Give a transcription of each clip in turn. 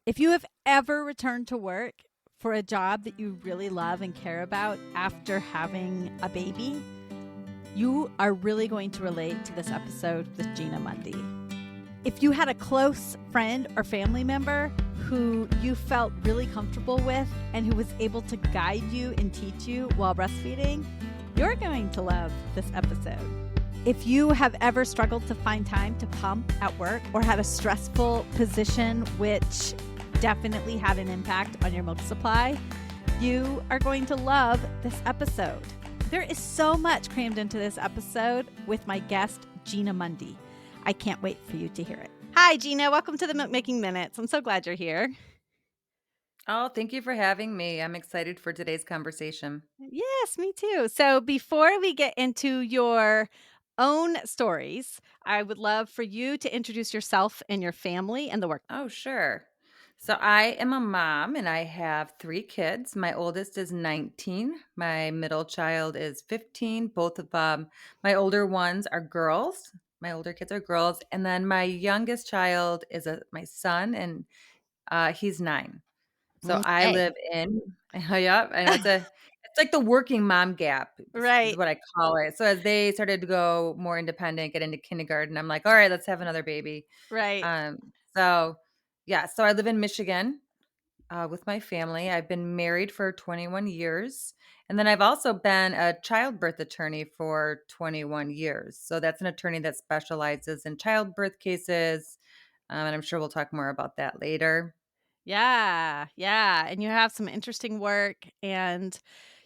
If you have ever returned to work for a job that you really love and care about after having a baby, you are really going to relate to this episode with Gina Mundy. If you had a close friend or family member who you felt really comfortable with and who was able to guide you and teach you while breastfeeding, you're going to love this episode. If you have ever struggled to find time to pump at work or had a stressful position which definitely had an impact on your milk supply, you are going to love this episode. There is so much crammed into this episode with my guest, Gina Mundy. I can't wait for you to hear it. Hi, Gina. Welcome to the Milk Making Minutes. I'm so glad you're here. Oh, thank you for having me. I'm excited for today's conversation. Yes, me too. So before we get into your own stories, I would love for you to introduce yourself and your family and the work. Oh, sure. So I am a mom and I have three kids. My oldest is 19. My middle child is 15. Both of my older ones are girls. My older kids are girls. And then my youngest child is my son, and he's 9. So I Okay. live in yep, I know it's like the working mom gap is Right, what I call it. So as they started to go more independent, get into kindergarten, I'm like, "All right, let's have another baby." right. Um, so yeah, so I live in Michigan, with my family. I've been married for 21 years, and then I've also been a childbirth attorney for 21 years. So that's an attorney that specializes in childbirth cases, and I'm sure we'll talk more about that later. Yeah, yeah. And you have some interesting work, and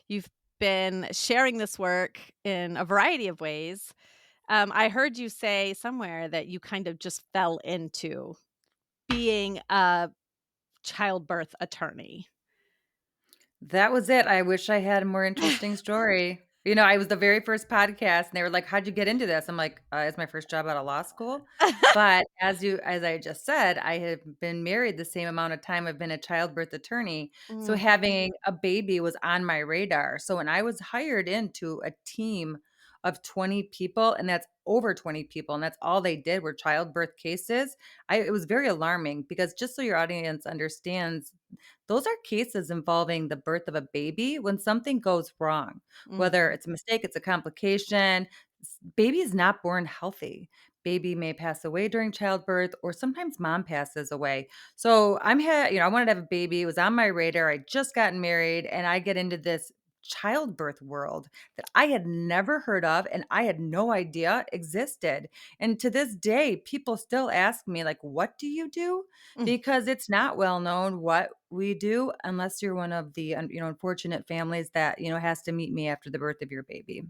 you've been sharing this work in a variety of ways. I heard you say somewhere that you kind of just fell into being a childbirth attorney. That was it. I wish I had a more interesting story. I was the very first podcast and they were like, "How'd you get into this?" I'm like, "It's my first job out of law school." But as I just said, I have been married the same amount of time I've been a childbirth attorney. So Mm, having a baby was on my radar. So when I was hired into a team of 20 people, and that's over 20 people, and that's all they did were childbirth cases, it was very alarming because just so your audience understands, those are cases involving the birth of a baby when something goes wrong, whether mhm. it's a mistake, it's a complication. Baby is not born healthy. Baby may pass away during childbirth, or sometimes mom passes away. So I wanted to have a baby. It was on my radar. I just gotten married, and I get into this childbirth world that I had never heard of and I had no idea existed. And to this day, people still ask me, like, what do you do? Mm. Because it's not well known what we do unless you're one of the, unfortunate families that, has to meet me after the birth of your baby.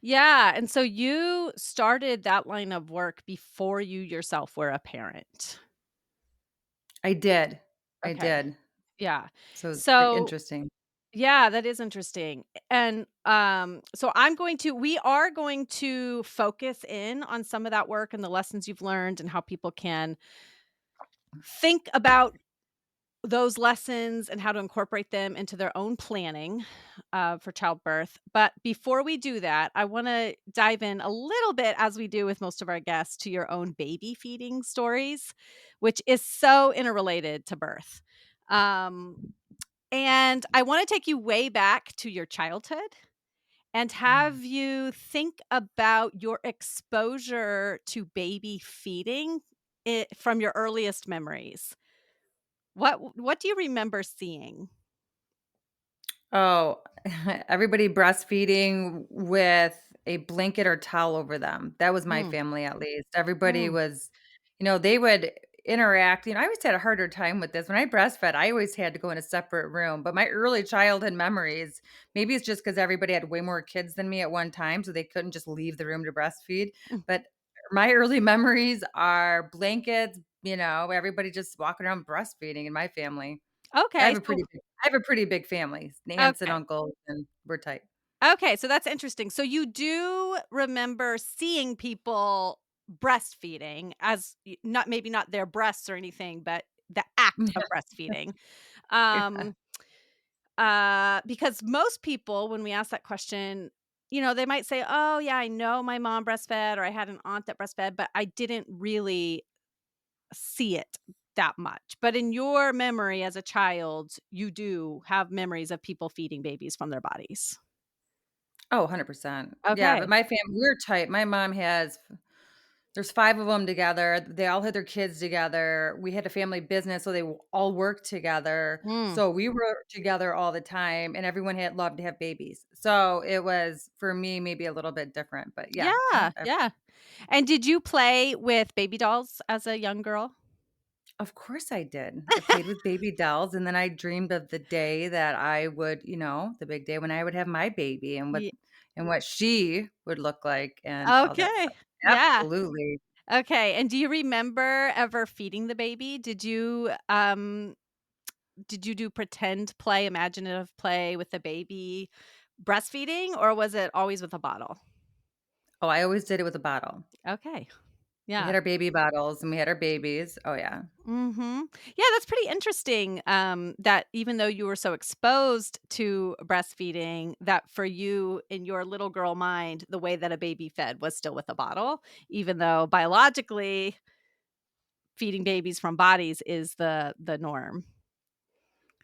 Yeah, and so you started that line of work before you yourself were a parent. I did. I Okay. did. Yeah. So it's pretty So interesting. yeah, that is interesting. And so we are going to focus in on some of that work and the lessons you've learned and how people can think about those lessons and how to incorporate them into their own planning for childbirth. But before we do that, I want to dive in a little bit, as we do with most of our guests, to your own baby feeding stories, which is so interrelated to birth. Um, and I want to take you way back to your childhood and Mm. have you think about your exposure to baby feeding from your earliest memories. What do you remember seeing? Oh, everybody breastfeeding with a blanket or towel over them. That was my Mm, family, at least. Everybody mm. was, they would interact. I always had a harder time with this. When I breastfed, I always had to go in a separate room. But my early childhood memories, maybe it's just because everybody had way more kids than me at one time, so they couldn't just leave the room to breastfeed. Mm. But my early memories are blankets, everybody just walking around breastfeeding in my family. Okay, so I have a pretty big family, aunts and okay. uncles, and we're tight. Okay, so that's interesting. So you do remember seeing people breastfeeding as not maybe not their breasts or anything, but the act of breastfeeding. Yeah. Um, because most people, when we ask that question, they might say, "Oh, yeah, I know my mom breastfed, or I had an aunt that breastfed, but I didn't really see it." that much, but in your memory as a child, you do have memories of people feeding babies from their bodies. Oh, 100%. Yeah, but Okay. my family, we're tight. My mom has there's 5 of them together. They all had their kids together. We had a family business, so they all worked together. Mm. So we were together all the time, and everyone had loved to have babies. So it was, for me, maybe a little bit different, but yeah. Yeah, Nope, yeah. And did you play with baby dolls as a young girl? of course I did. I played with baby dolls, and then I dreamed of the day that I would, the big day when I would have my baby and Ye what she would look like and all that Okay. stuff. Yeah. Absolutely. Okay, and do you remember ever feeding the baby? Did you do pretend play, imaginative play with the baby breastfeeding, or was it always with a bottle? Oh, I always did it with a bottle. Okay. We Yeah. had our baby bottles and we had our babies. Oh, yeah. Mhm. Yeah, that's pretty interesting, that even though you were so exposed to breastfeeding, that for you, in your little girl mind, the way that a baby fed was still with a bottle, even though biologically feeding babies from bodies is the norm.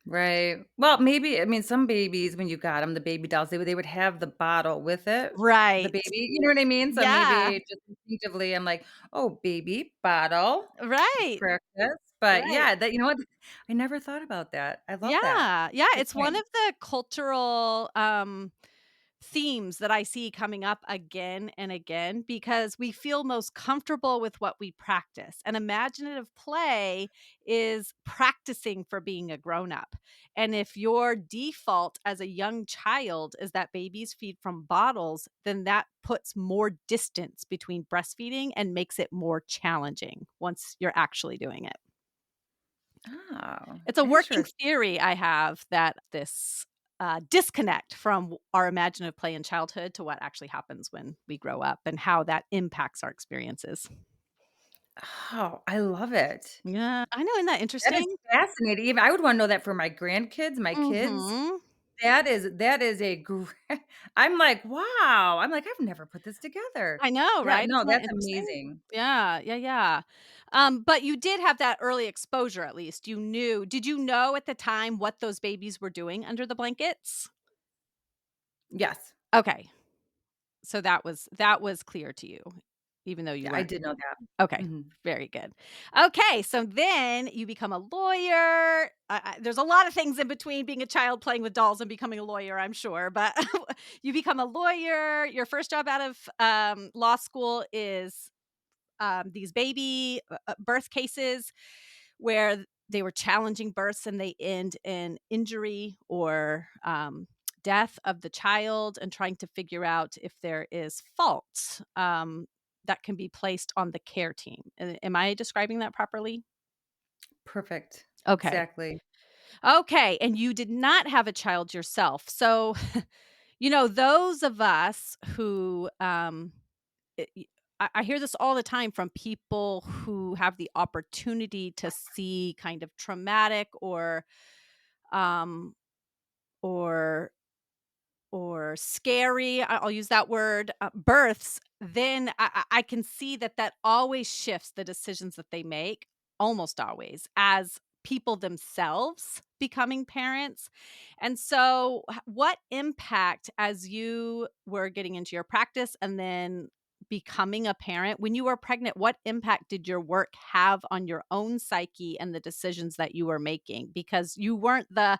Right. Well, maybe, I mean, some babies, when you got them, the baby dolls, they would have the bottle with it, the Right. baby, you know what I mean? So Yeah. maybe just instinctively, I'm like, "Oh, baby bottle, Right. practice." But Right. yeah, you know what? I never thought about that. I love that. Yeah. Yeah, Good it's one point. of the cultural, themes that I see coming up again and again because we feel most comfortable with what we practice. And imaginative play is practicing for being a grown up. And if your default as a young child is that babies feed from bottles, then that puts more distance between breastfeeding and makes it more challenging once you're actually doing it. Oh, It's a working interesting. theory I have that this, disconnect from our imaginative play in childhood to what actually happens when we grow up and how that impacts our experiences. Oh, I love it. Yeah, I know, isn't that That is interesting? fascinating. Even I would wanna know that for my grandkids, my kids. Mhm. That is a I'm like, "Wow." I'm like, "I've never put this together." I know, Yeah, right? no, Isn't that that's interesting? amazing. Yeah, yeah, yeah. But you did have that early exposure at least. You knew did you know at the time what those babies were doing under the blankets? Yes. Okay. So that was clear to you, even though you Yeah, I weren't. did know that. Okay, Mhm. very good. Okay, so then you become a lawyer. There's a lot of things in between being a child playing with dolls and becoming a lawyer, I'm sure. But you become a lawyer. Your first job out of law school is these baby birth cases where they were challenging births and they end in injury or death of the child and trying to figure out if there is fault that can be placed on the care team. Am I describing that properly? Perfect. Okay. Exactly. Okay. And you did not have a child yourself. So, those of us who it y I hear this all the time from people who have the opportunity to see kind of traumatic um, or or scary, I'll use that word, births, then I can see that that always shifts the decisions that they make, almost always, as people themselves becoming parents. And so, what impact as you were getting into your practice and then becoming a parent, when you were pregnant, what impact did your work have on your own psyche and the decisions that you were making? Because you weren't the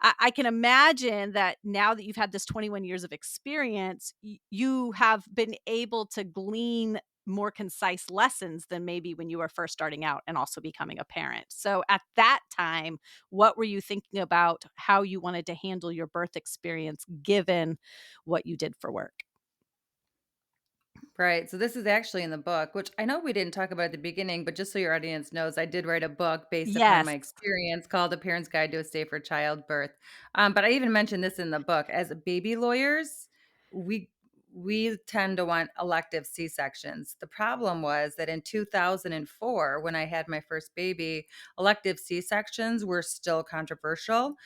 I can imagine that now that you've had this 21 years of experience, you have been able to glean more concise lessons than maybe when you were first starting out and also becoming a parent. So at that time, what were you thinking about how you wanted to handle your birth experience given what you did for work? Right. So this is actually in the book, which I know we didn't talk about at the beginning, but just so your audience knows, I did write a book based upon Yes. my experience called A Parent's Guide to a Safer Childbirth. But I even mentioned this in the book. As baby lawyers, we we tend to want elective C-sections. The problem was that in 2004, when I had my first baby, elective C-sections were still controversial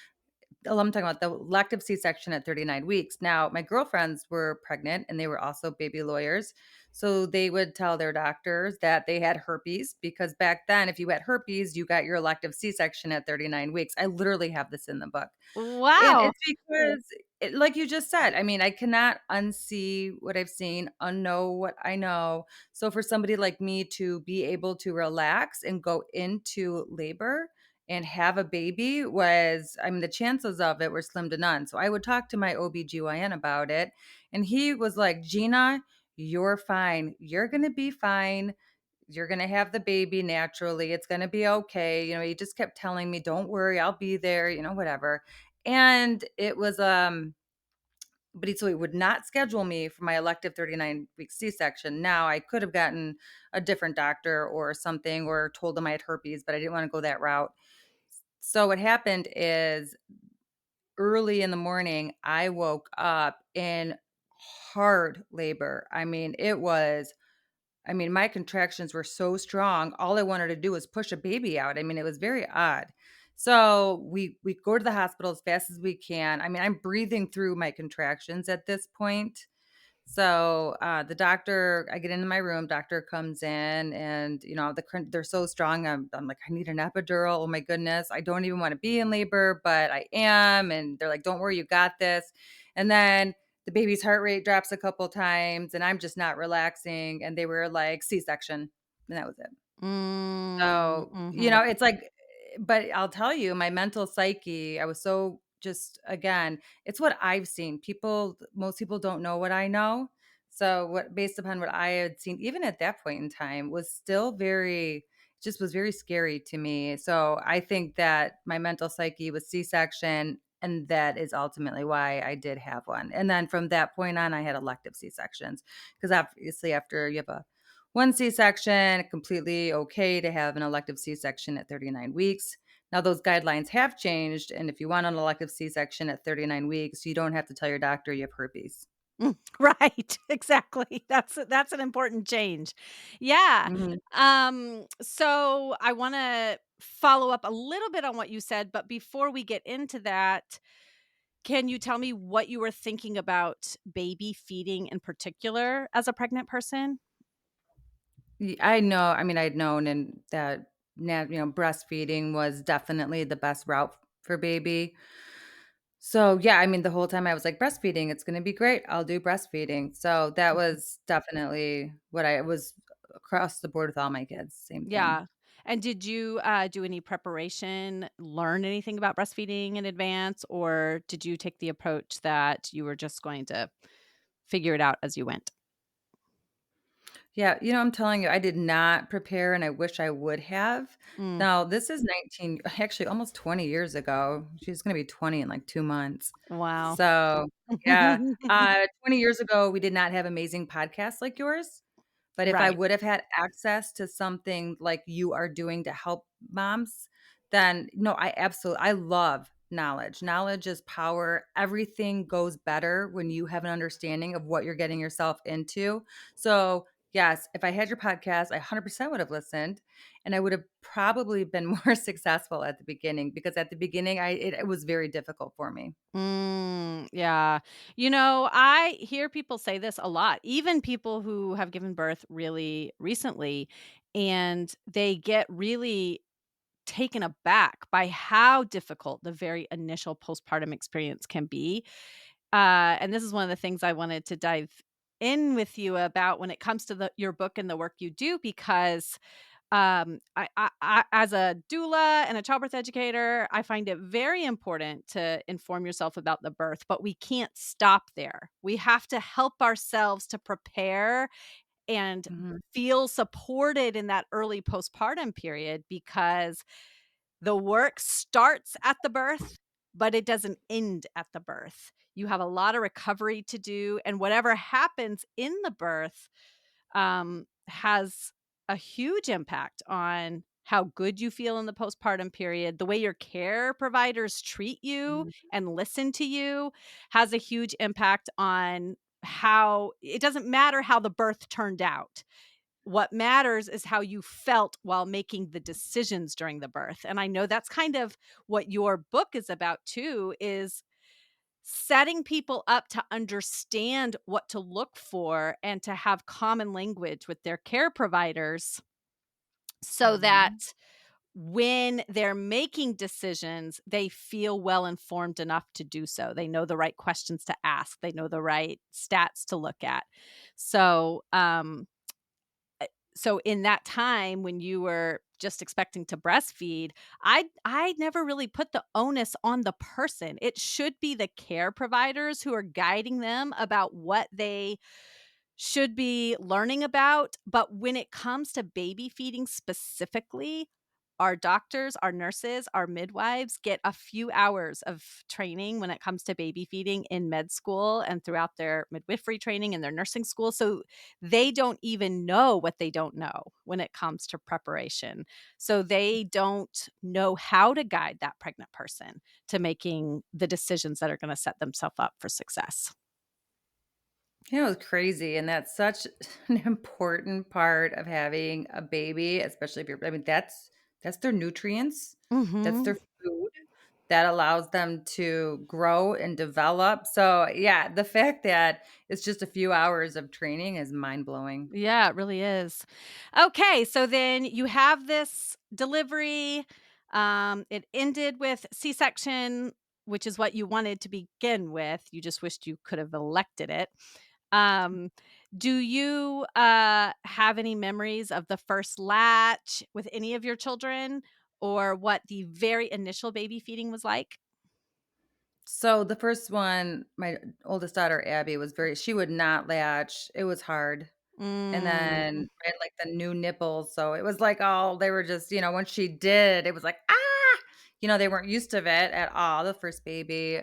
I'm talking about the elective C-section at 39 weeks. Now, my girlfriends were pregnant and they were also baby lawyers. So they would tell their doctors that they had herpes because back then, if you had herpes, you got your elective C-section at 39 weeks. I literally have this in the book. And Wow. it's because like you just said, I mean, I cannot unsee what I've seen, unknow what I know. So for somebody like me to be able to relax and go into labor and have a baby was, I mean, the chances of it were slim to none. So I would talk to my OBGYN about it, and he was like, "Gina, you're fine. You're going to be fine. You're gonna have the baby naturally. It's gonna be okay." He just kept telling me, "Don't worry, I'll be there," whatever. And it was, but he would not schedule me for my elective 39-week C-section. Now I could have gotten a different doctor or something or told them I had herpes, but I didn't want to go that route. So what happened is early in the morning, I woke up in hard labor. I mean, my contractions were so strong, all I wanted to do was push a baby out. I mean, it was very odd. So we go to the hospital as fast as we can. I mean, I'm breathing through my contractions at this point. So, the doctor I get into my room, doctor comes in and, they're so strong. I'm like, "I need an epidural. Oh my goodness. I don't even wanna be in labor, but I am." And they're like, "Don't worry, you got this." And then the baby's heart rate drops a couple times, and I'm just not relaxing, and they were like, "C-section," and that was it. Mm, So, mhm. it's like but I'll tell you, my mental psyche, I was so just again, it's what I've seen. Most people don't know what I know. So what based upon what I had seen, even at that point in time, was still very just was very scary to me. So I think that my mental psyche was C-section, and that is ultimately why I did have one. And then from that point on, I had elective C-sections because obviously after you have a one C-section, completely okay to have an elective C-section at 39 weeks. Now, those guidelines have changed. And if you want an elective C-section at 39 weeks, you don't have to tell your doctor you have herpes. Mm, right, exactly. That's an important change. Yeah. Mhm. So I wanna follow up a little bit on what you said, but before we get into that, can you tell me what you were thinking about baby feeding in particular as a pregnant person? I know. I mean, I'd known and that breastfeeding was definitely the best route for baby. So yeah, I mean, the whole time I was like, breastfeeding, it's going to be great. I'll do breastfeeding. So that Mhm. was definitely what I was across the board with all my kids. Same thing. Yeah. And did you, do any preparation, learn anything about breastfeeding in advance, or did you take the approach that you were just going to figure it out as you went? Yeah, I'm telling you, I did not prepare and I wish I would have. Mm, Now, this is 19, actually almost 20 years ago. She's going to be 20 in like 2 months. wow. So, yeah, 20 years ago, we did not have amazing podcasts like yours. But if I Right. would have had access to something like you are doing to help moms, then no, I love knowledge. Knowledge is power. Everything goes better when you have an understanding of what you're getting yourself into. So, yes, if I had your podcast, I 100% would have listened and I would have probably been more successful at the beginning because at the beginning it was very difficult for me. Yeah. I hear people say this a lot, even people who have given birth really recently, and they get really taken aback by how difficult the very initial postpartum experience can be. And this is one of the things I wanted to dive in with you about when it comes to your book and the work you do, because as a doula and a childbirth educator, I find it very important to inform yourself about the birth, but we can't stop there. We have to help ourselves to prepare and Mhm. feel supported in that early postpartum period, because the work starts at the birth, but it doesn't end at the birth. You have a lot of recovery to do, and whatever happens in the birth has a huge impact on how good you feel in the postpartum period. The way your care providers treat you Mhm. and listen to you has a huge impact on how it doesn't matter how the birth turned out. What matters is how you felt while making the decisions during the birth. And I know that's kind of what your book is about too, is setting people up to understand what to look for and to have common language with their care providers so that Mhm. when they're making decisions, they feel well informed enough to do so. They know the right questions to ask, they know the right stats to look at. So, so in that time when you were just expecting to breastfeed, I never really put the onus on the person. It should be the care providers who are guiding them about what they should be learning about. But when it comes to baby feeding specifically, our doctors, our nurses, our midwives get a few hours of training when it comes to baby feeding in med school and throughout their midwifery training and their nursing school. So they don't even know what they don't know when it comes to preparation. So they don't know how to guide that pregnant person to making the decisions that are going to set themselves up for success. Yeah, it was crazy, and that's such an important part of having a baby, especially if you're I mean, that's their nutrients, that's Mhm. their food that allows them to grow and develop. So, yeah, the fact that it's just a few hours of training is mind-blowing. Yeah, it really is. Okay, so then you have this delivery. It ended with C-section, which is what you wanted to begin with. You just wished you could have elected it. Um, do you have any memories of the first latch with any of your children, or what the very initial baby feeding was like? So, the first one, my oldest daughter, Abby, was very she would not latch, it was hard. And Mm, then I had, like, the new nipples, so it was like, all they were just once she did, it was like, "Ah!" They weren't used to it at all, the first baby,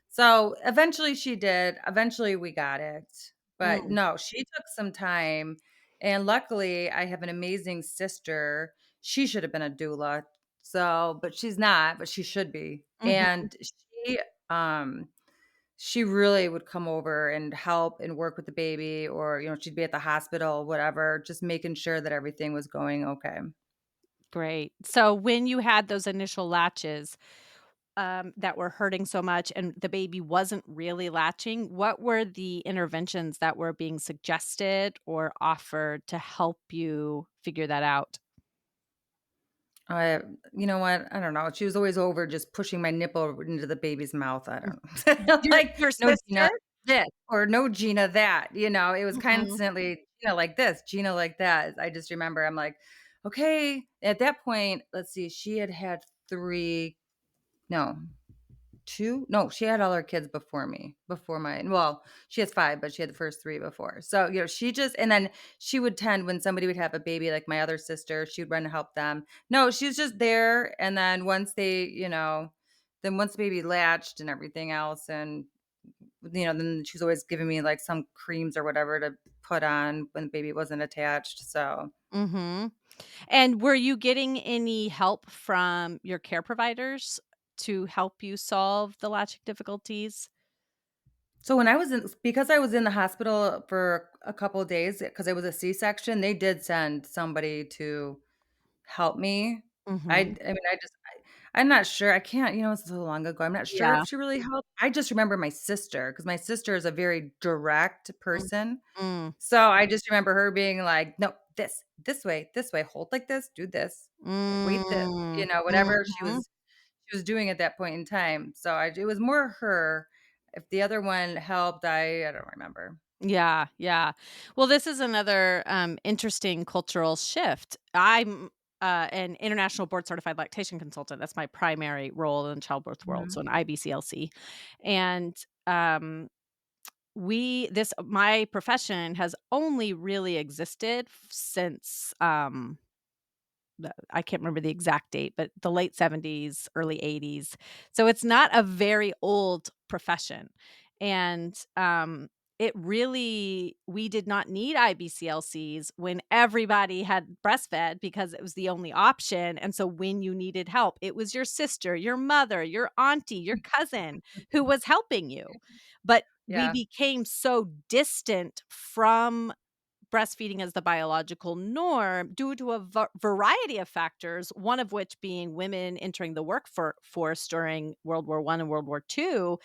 so eventually she did, eventually we got it, but mm, no, she took some time, and luckily, I have an amazing sister, she should have been a doula, but she's not, but she should be, mhm. and um she really would come over and help and work with the baby or, she'd be at the hospital, whatever, just making sure that everything was going okay. Great. So when you had those initial latches, that were hurting so much and the baby wasn't really latching, what were the interventions that were being suggested or offered to help you figure that out? I you know what? I don't know. She was always over just pushing my nipple into the baby's mouth. I don't know. Your Like, your "No, sister? Gina, this," or "No, Gina, that." It was Mhm, constantly, Gina like this, Gina like that. I just remember I'm like, "Okay." At that point, let's see, she had 3 no. 2? No, she had all her kids before me, before mine. Well, she has 5, but she had the first 3 before. So, she just and then she would tend when somebody would have a baby, like my other sister, she would run to help them. No, she was just there, and then then once the baby latched and everything else and, then she was always giving me, like, some creams or whatever to put on when the baby wasn't attached, so mhm. And were you getting any help from your care providers to help you solve the latching difficulties? So when I was in because I was in the hospital for a couple of days because it was a C-section, they did send somebody to help me. Mhm. I mean, I'm not sure, I can't it's so long ago, I'm not sure Yeah. if she really helped. I just remember my sister because my sister is a very direct Mm, person. mm, So I just remember her being like, "No, this way, hold like this, do this, wait this," mm, whatever mhm. she was doing at that point in time. So it was more her. If the other one helped, I don't remember. Yeah, yeah. Well, this is another interesting cultural shift. I'm an international board certified lactation consultant. That's my primary role in the childbirth world, Mhm. so an IBCLC. And my profession has only really existed since I can't remember the exact date, but the late 70s, early 80s. So it's not a very old profession. And it really, we did not need IBCLCs when everybody had breastfed because it was the only option. And so when you needed help, it was your sister, your mother, your auntie, your cousin who was helping you. But we Yeah. became so distant from breastfeeding as the biological norm due to a variety of factors, one of which being women entering the workforce during World War I and World War II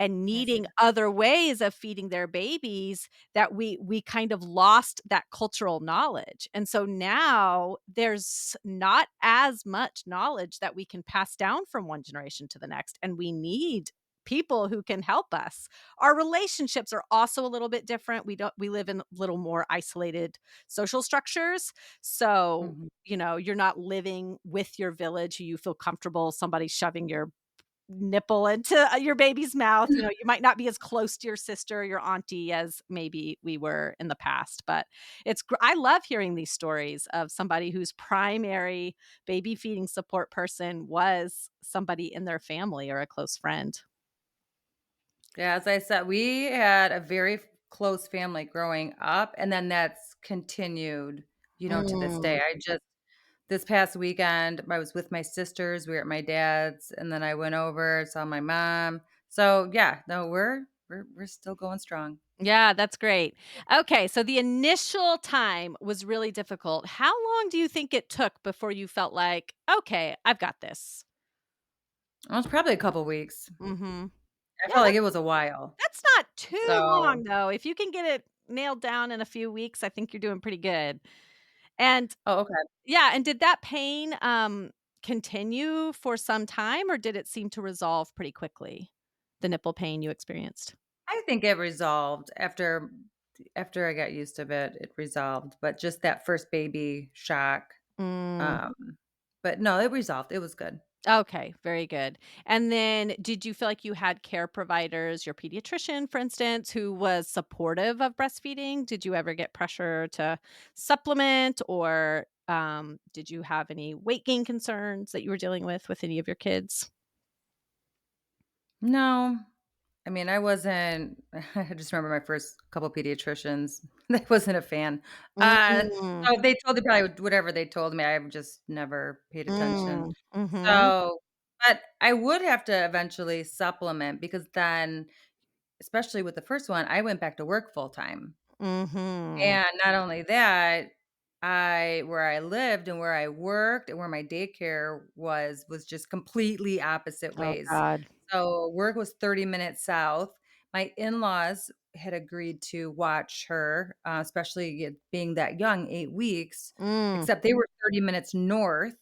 and I see. needing other ways of feeding their babies that we kind of lost that cultural knowledge. And so now there's not as much knowledge that we can pass down from one generation to the next, and we need people who can help us. Our relationships are also a little bit different. We live in a little more isolated social structures. So, Mhm. you're not living with your village who you feel comfortable somebody shoving your nipple into, your baby's mouth. You might not be as close to your sister or your auntie as maybe we were in the past, but I love hearing these stories of somebody whose primary baby feeding support person was somebody in their family or a close friend. Yeah, as I said, we had a very close family growing up, and then that's continued, to this day. Mm. I just this past weekend, I was with my sisters, we were at my dad's, and then I went over, saw my mom. So, yeah, no, we're still going strong. Yeah, that's great. Okay, so the initial time was really difficult. How long do you think it took before you felt like, "Okay, I've got this?" Well, it's probably a couple weeks. Mhm. I Yeah, felt like it was a while. that's not too So long, though. If you can get it nailed down in a few weeks, I think you're doing pretty good. And oh, okay. yeah, and did that pain, continue for some time, or did it seem to resolve pretty quickly? The nipple pain you experienced? I think it resolved after I got used to it, it resolved, but just that first baby shock, Mm. um, but no, it resolved, it was good. Okay, very good. And then did you feel like you had care providers, your pediatrician, for instance, who was supportive of breastfeeding? Did you ever get pressure to supplement, or did you have any weight gain concerns that you were dealing with any of your kids? No, I mean, I wasn't I just remember my first couple pediatricians, I wasn't a fan. Uh, Mm, so they told me probably whatever they told me, I've just never paid attention. mhm, So but I would have to eventually supplement because then, especially with the first one, I went back to work full time. mhm. And not only that, I where I lived and where I worked and where my daycare was just completely opposite Oh ways. god. So, work was 30 minutes south. My in-laws had agreed to watch her, especially it being that young, 8 weeks, Mm, except they were 30 minutes north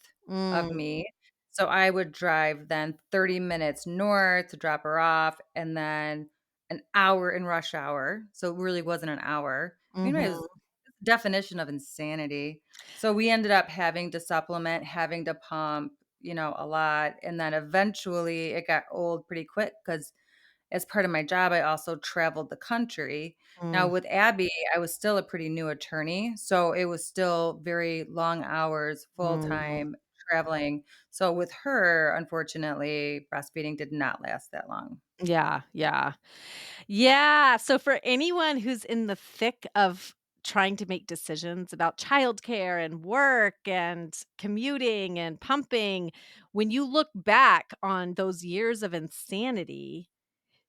of mm, me. So, I would drive then 30 minutes north to drop her off and then an hour in rush hour. So, it really wasn't an hour. I mean, it was mhm, definition of insanity. So we ended up having to supplement, having to pump, a lot. And then eventually it got old pretty quick because as part of my job, I also traveled the country. Now mm, with Abby, I was still a pretty new attorney. So it was still very long hours, full mm. time traveling. So with her, unfortunately, breastfeeding did not last that long. Yeah, yeah. Yeah, so for anyone who's in the thick of trying to make decisions about childcare and work and commuting and pumping, when you look back on those years of insanity,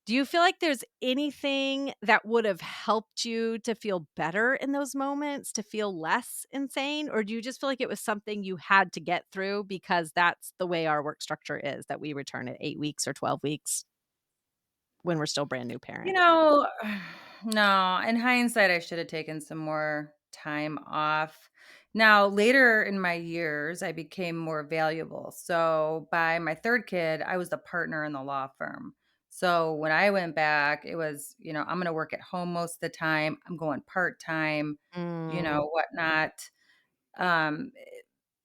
do you feel like there's anything that would have helped you to feel better in those moments, to feel less insane? Or do you just feel like it was something you had to get through because that's the way our work structure is, that we return at 8 weeks or 12 weeks when we're still brand new You parents? know, no, in hindsight, I should have taken some more time off. Now, later in my years, I became more valuable. So, by my third kid, I was the partner in the law firm. So, when I went back, it was, I'm going to work at home most of the time. I'm going part time, Mm, whatnot. Um,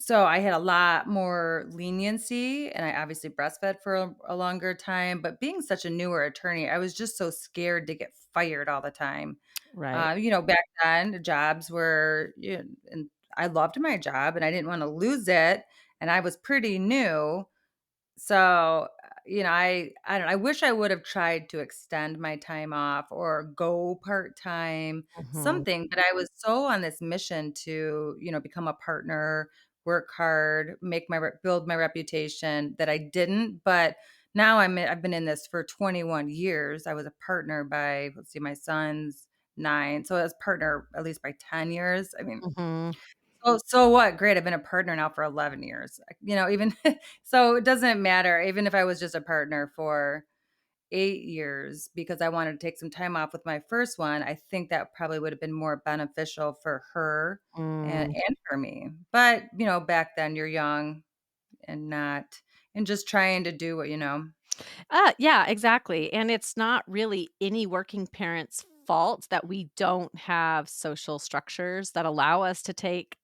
so I had a lot more leniency and I obviously breastfed for a longer time, but being such a newer attorney, I was just so scared to get fired all the time. right. Back then the jobs were, and I loved my job and I didn't want to lose it. And I was pretty new. So, I don't I wish I would have tried to extend my time off or go part-time, Mhm, something, but I was so on this mission to, become a partner, work hard, make my build my reputation that I didn't, but now I've been in this for 21 years. I was a partner by, let's see, my son's 9, so as partner at least by 10 years. I mean, Mhm. so what? Great, I've been a partner now for 11 years. Even so it doesn't matter, even if I was just a partner for 8 years because I wanted to take some time off with my first one, I think that probably would have been more beneficial for her Mm. and for me. But, back then you're young and not and just trying to do what you know. Yeah, exactly. And it's not really any working parent's fault that we don't have social structures that allow us to take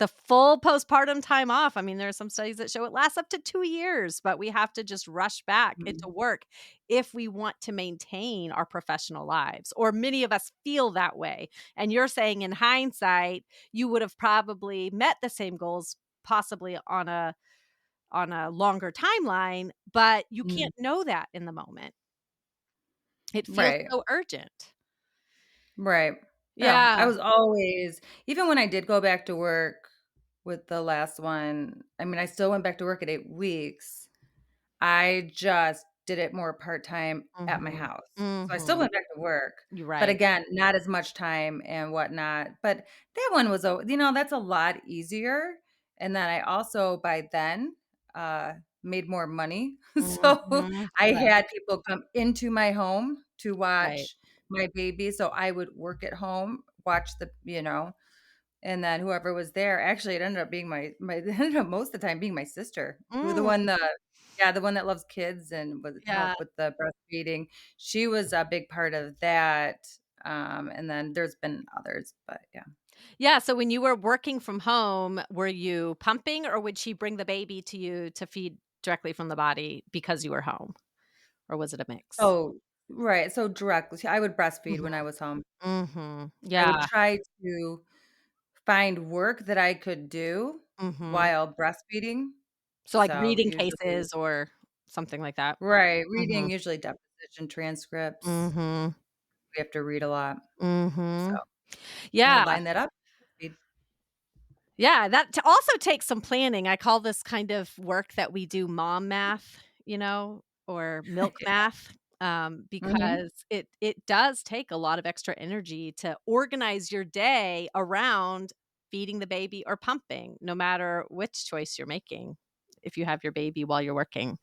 the full postpartum time off. I mean, there are some studies that show it lasts up to 2 years, but we have to just rush back into Mhm. work if we want to maintain our professional lives, or many of us feel that way. And you're saying in hindsight, you would have probably met the same goals possibly on a longer timeline, but you Mhm. can't know that in the moment. It feels Right. so urgent. Right. Yeah, I Yeah. was always even when I did go back to work with the last one, I mean, I still went back to work at 8 weeks. I just did it more part-time at my Mhm. house. So I still Mhm. went back to work, You're but right. again, not as much time and whatnot. But that one was that's a lot easier. And then I also by then made more money. So Mhm. I Right, had people come into my home to right. watch my baby. So I would work at home, watch and then whoever was there actually, it ended up being my it ended up most of the time being my sister, who the Mm, one the yeah, the one that loves kids and would yeah. help with the breastfeeding. She was a big part of that, and then there's been others, but yeah. Yeah, so when you were working from home, were you pumping, or would she bring the baby to you to feed directly from the body because you were home, or was it a mix? Oh, right, so directly I would breastfeed Mhm. when I was home. Mhm. I would Yeah. try to find work that I could do Mhm. while breastfeeding, So, like, so reading usually cases or something like that? right, reading, Mhm. usually deposition transcripts. Mhm. We have to read a lot. So, Mhm. I Yeah. line that up. Read Yeah, that also takes some planning. I call this kind of work that we do mom math, or milk Yeah. math, Mhm. because it does take a lot of extra energy to organize your day around feeding the baby or pumping, no matter which choice you're making if you have your baby while you're working.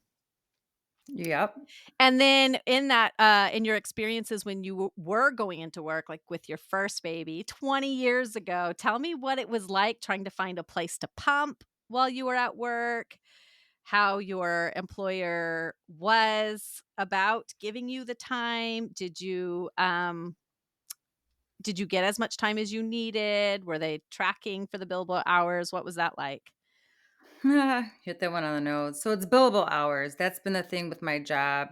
Yep. And then in your experiences when you were going into work, like with your first baby 20 years ago, tell me what it was like trying to find a place to pump while you were at work, how your employer was about giving you the time. Did you get as much time as you needed? Were they tracking for the billable hours? What was that like? Hit that one on the nose. So it's billable hours. That's been the thing with my job.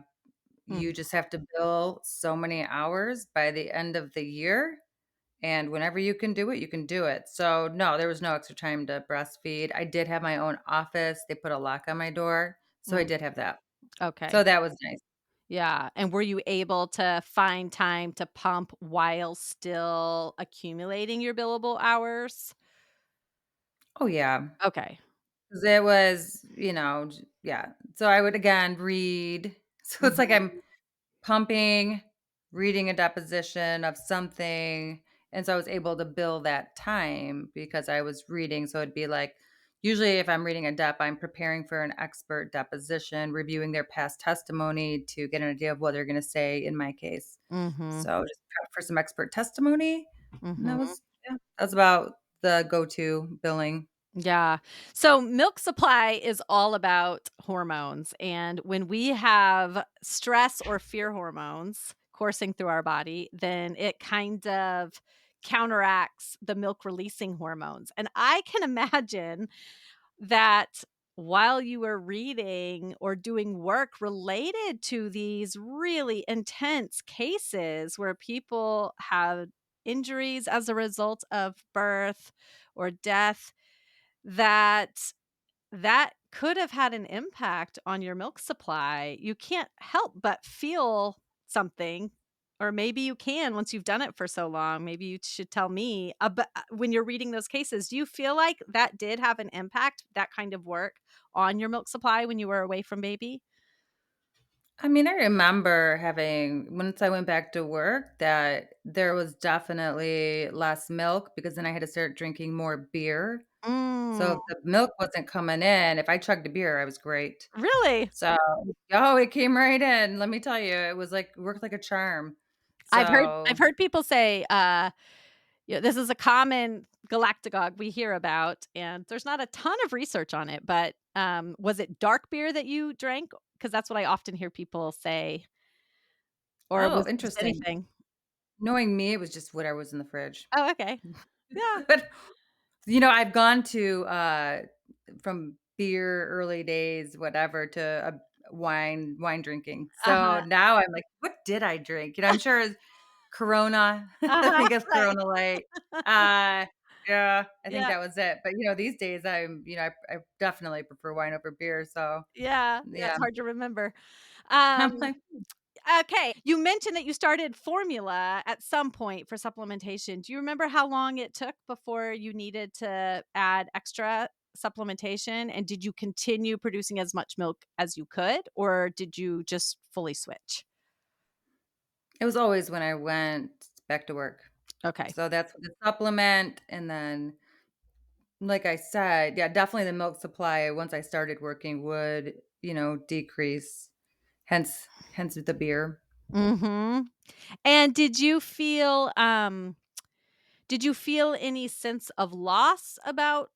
Mhm. You just have to bill so many hours by the end of the year, and whenever you can do it, you can do it. So, no, there was no extra time to breastfeed. I did have my own office. They put a lock on my door, so I Mm, did have that. okay. So that was nice. Yeah, and were you able to find time to pump while still accumulating your billable hours? Oh, yeah. Okay. 'Cause it was, yeah. So I would again read. So it's like Mhm, I'm pumping, reading a deposition of something, and so I was able to bill that time because I was reading, so it'd be like usually if I'm reading a dep, I'm preparing for an expert deposition, reviewing their past testimony to get an idea of what they're gonna say in my case. mhm, So just prep for some expert testimony, and that mhm. was yeah, that's about the go-to billing. Yeah. So milk supply is all about hormones. And when we have stress or fear hormones coursing through our body, then it kind of counteracts the milk releasing hormones. And I can imagine that while you were reading or doing work related to these really intense cases where people have injuries as a result of birth or death, that that could have had an impact on your milk supply. You can't help but feel something, or maybe you can once you've done it for so long. Maybe you should tell me about when you're reading those cases, do you feel like that did have an impact, that kind of work, on your milk supply when you were away from baby? I mean, I remember having once I went back to work that there was definitely less milk because then I had to start drinking more beer. So Mm, if the milk wasn't coming in, if I chugged a beer, I was great. really? So oh, it came right in. Let me tell you, it was like worked like a charm. I've So heard people say, this is a common galactagogue we hear about, and there's not a ton of research on it, but, was it dark beer that you drank? Because that's what I often hear people say, or oh, was it just interesting. anything? Knowing me, it was just whatever was in the fridge. Oh, okay. Yeah. But I've gone to, from beer early days, whatever, to, wine drinking. So Uh-huh. now I'm like, "What did I drink?" I'm sure it's Corona. I Uh-huh, think it's right. Corona Light. Uh, yeah, I think Yeah, that was it. But, these days I definitely prefer wine over beer, so, yeah, yeah, yeah. it's hard to remember. I'm Um, like okay, you mentioned that you started formula at some point for supplementation. Do you remember how long it took before you needed to add extra supplementation? And did you continue producing as much milk as you could, or did you just fully switch? it was always when I went back to work. Okay. So that's the supplement, and then like I said, yeah, definitely the milk supply once I started working would, decrease, hence the beer. Mhm. And did you feel any sense of loss about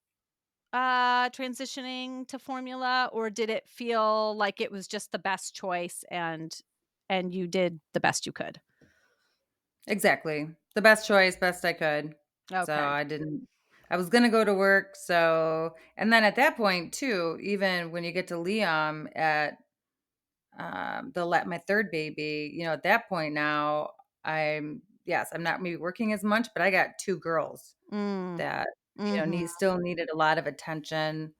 transitioning to formula, or did it feel like it was just the best choice and you did the best you could? Exactly. The best choice, best I could. So Okay. I was gonna go to work, so and then at that point too, even when you get to Liam at, my 3rd baby, at that point now, I'm not maybe working as much, but I got 2 girls Mm, that, mhm, still needed a lot of attention.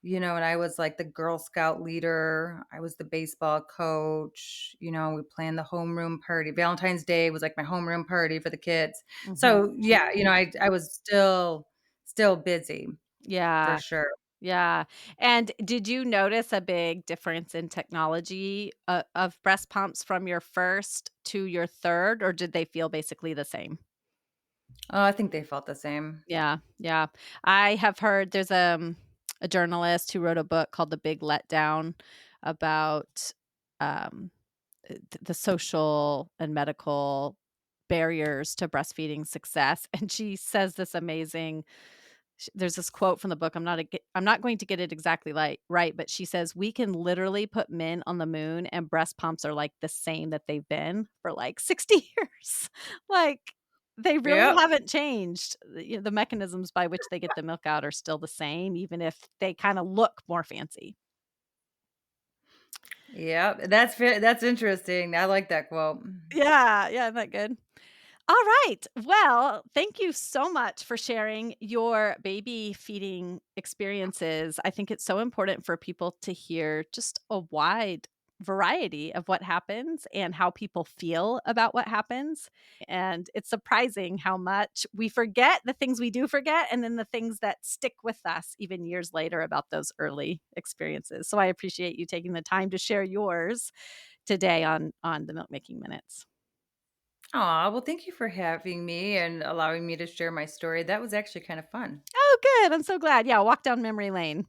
And I was like the Girl Scout leader. I was the baseball coach. We planned the homeroom party. Valentine's Day was like my homeroom party for the kids. mhm. So yeah, I was still busy for Yeah, sure. yeah. And did you notice a big difference in technology, of breast pumps from your first to your third, or did they feel basically the same? Oh, I think they felt the same. Yeah, yeah. I have heard there's, a journalist who wrote a book called The Big Letdown about, um, the social and medical barriers to breastfeeding success, and she says this amazing there's this quote from the book, I'm not going to get it exactly right, but she says, "We can literally put men on the moon, and breast pumps are, like, the same that they've been for, like, 60 years." Like, they really Yep. haven't changed. The mechanisms by which they get the milk out are still the same, even if they kinda look more fancy. Yep. That's interesting. I like that quote. Yeah, yeah, isn't that good? All right. Well, thank you so much for sharing your baby feeding experiences. I think it's so important for people to hear just a wide variety of what happens and how people feel about what happens. And it's surprising how much we forget the things we do forget and then the things that stick with us even years later about those early experiences. So I appreciate you taking the time to share yours today on the Milk Making Minutes. Aw, well, thank you for having me and allowing me to share my story. That was actually kind of fun. Oh, good. I'm so glad. Yeah, walk down memory lane.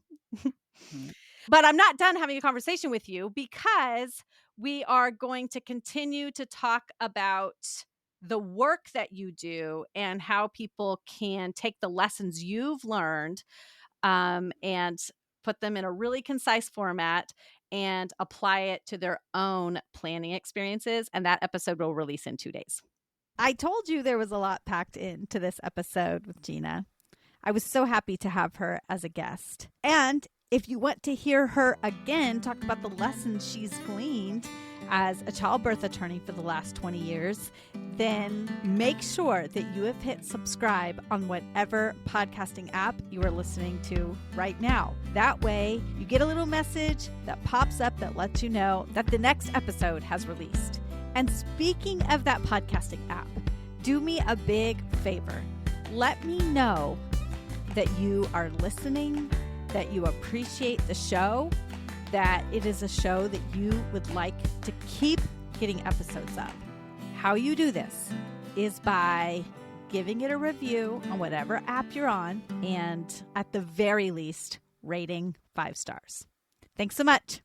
Mhm. But I'm not done having a conversation with you because we are going to continue to talk about the work that you do and how people can take the lessons you've learned and put them in a really concise format and apply it to their own planning experiences. And that episode will release in 2 days. I told you there was a lot packed into this episode with Gina. I was so happy to have her as a guest. And if you want to hear her again talk about the lessons she's gleaned as a childbirth attorney for the last 20 years, then make sure that you have hit subscribe on whatever podcasting app you are listening to right now. That way, you get a little message that pops up that lets you know that the next episode has released. And speaking of that podcasting app, do me a big favor. Let me know that you are listening, that you appreciate the show, that it is a show that you would like to keep getting episodes of. How you do this is by giving it a review on whatever app you're on, and at the very least, rating 5 stars. Thanks so much.